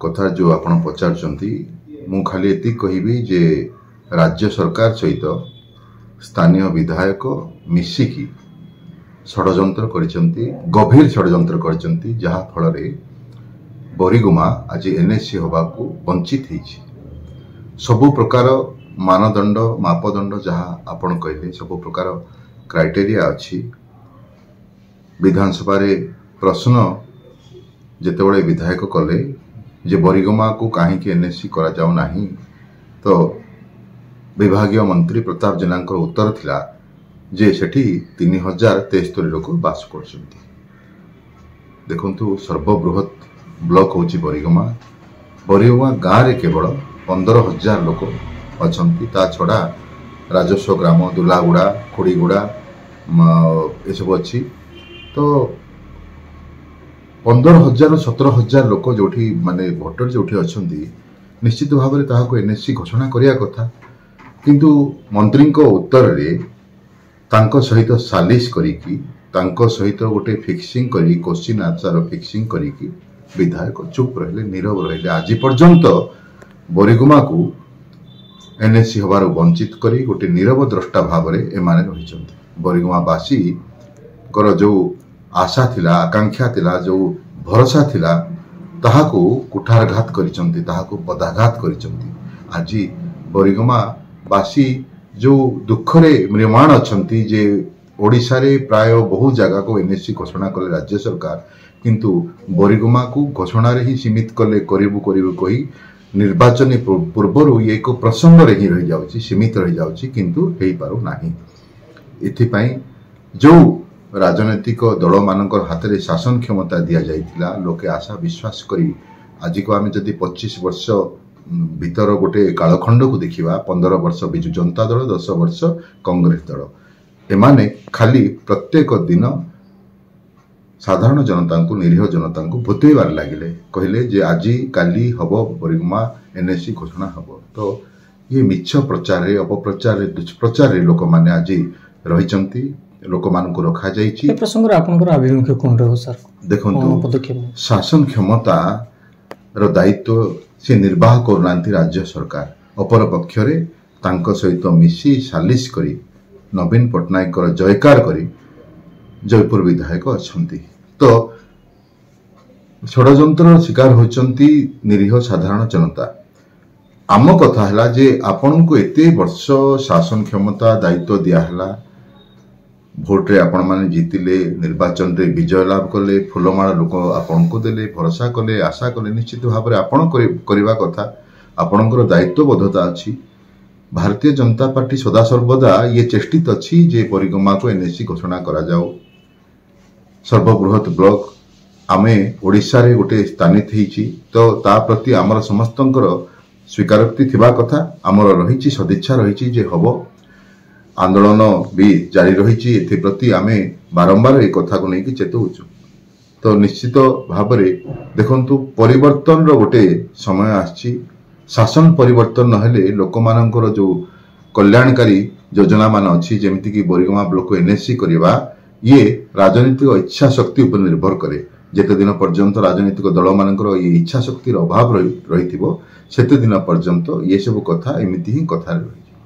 कथा जो आपण पचारचंती मु खाली एति कहबी जे राज्य सरकार सहित स्थानीय विधायक मिसिकी षड्यंत्र करिसंती गभीर षड्यंत्र करिसंती जहा फल रे बरिगुमा आज एनएससी होबाकू वंचित होइछि। सबु प्रकार मानदंड मापदंड जहा आपण कहले सबु प्रकार क्राइटेरिया अछि। विधानसभा रे प्रश्न जेतेबेले विधायक कले जे बरिगुमा को काहेकि एनएससी करा जाउ नाही तो विभागीय मंत्री प्रताप जेना उत्तर थिला जे सेठी 3073 लोक बास करछंती। देखंतु सर्वबृहत ब्लॉक होची बरिगुमा गाँ रे केवल 15,000 लोक अछंती। ता छड़ा राजस्व ग्राम दुलागुड़ा खुड़ीगुड़ा ए सब अच्छी तो 15,000 17,000 लोक जोठी माने भोटर जोठी अछंती निश्चित भाव में ताहाको एनएससी घोषणा करिया कथा। किंतु मंत्री को उत्तर रे तांको सहित सालिश करिकी तांको सहित गोटे फिक्सिंग करी क्वेश्चन आंसर फिक्सिंग करिकी विधायक चुप रहिले नीरव रहिले। आज पर्यंत बरिगुमा को एनएससी होबार वंचित करी गोटे नीरव द्रष्टा भाव में एमाने रहिसंती। बरिगुमावासी कर जो आशा थिला आकांक्षा थिला जो भरोसा थिला ताहाको कुठारघात करिसंती ताहाको पदाघात करिसंती। आज बरिगुमावासी जो दुख रे म्रियमाण अछंती जे ओडिशा रे प्राय बहु जगह को एनएससी घोषणा कले राज्य सरकार किंतु बरिगुमा को घोषणा रे ही सीमित कले करिबु कही निर्वाचन पूर्व ये एक प्रसंग रे ही रही जाउची सीमित रही जाउची किंतु हेई पारु नाही। एथिपाई जो राजनैतिक दल मानकर हाथ में शासन क्षमता दि जाइथिला लोके आशा विश्वास करी आज को आम जदि 25 वर्ष भीतर गोटे कालखंड को देखिबा 15 वर्ष बिजु जनता दल 10 वर्ष कांग्रेस दल एमाने खाली प्रत्येक दिन साधारण जनता को निरीह जनता को भूतेबार लगिले कहले जे आज काली हबो बरिगुमा एनएससी घोषणा हबो। तो ये मिछ प्रचार रे अपप्रचार रे दुष्प्रचार रे लोक माने आज रहिचंती लोक मान को रखा जाइछि। प्रसंग रे आपनकर अभिमुख्य कोन रहौ सर? देखंतु शासन क्षमता रो दायित्व से निर्वाह करनांती राज्य सरकार अपर पक्ष रे तांको सहित मिसी सालिश करी नवीन पटनायक कर जयकार करी जयपुर विधायक अछंती। तो षड्यंत्र शिकार होचंती निरीह साधारण जनता। आम कथा हला जे आपन को एते वर्ष शासन क्षमता दायित्व दिया हला भोट रे आपण माने जीतिले निर्वाचन रे विजय लाभ कले फुलमाला लोक आपण को देले भरोसा कले आशा कले निश्चित भाव में आपण करबा कथा आपणकर दायित्वबोधता अछि। भारतीय जनता पार्टी सदा सर्वदा ये चेष्टित अछि जे बरिगुमा को एनएससी घोषणा करा जाओ। सर्वबृहत ब्लॉक आमे ओडिशा रे गोटे स्थानित हेछि तो ता प्रति आमर समस्तंकर स्वीकारोक्ति थिबा कथा आमर रहिछि सदिच्छा रहिछि जे हबो आंदोलन भी जारी रही एथि प्रति आमे बारंबार ए कथा को लेकिन चेतौछु। तो निश्चित भाव में देखंतु परिवर्तन रो गोटे समय आछि। शासन परिवर्तन नहेले लोक मानकर जो कल्याणकारी योजना मान अछि जेमिति कि बरिगुमा ब्लॉक को एनएससी करिवा ये राजनीतिक इच्छा शक्ति उपर निर्भर करे। जेते दिन पर्यंत राजनीतिक दल मानकर ये इच्छा शक्ति अभाव रहिथिबो सेते दिन पर्यंत ये सब कथा एमिति ही कथा रही।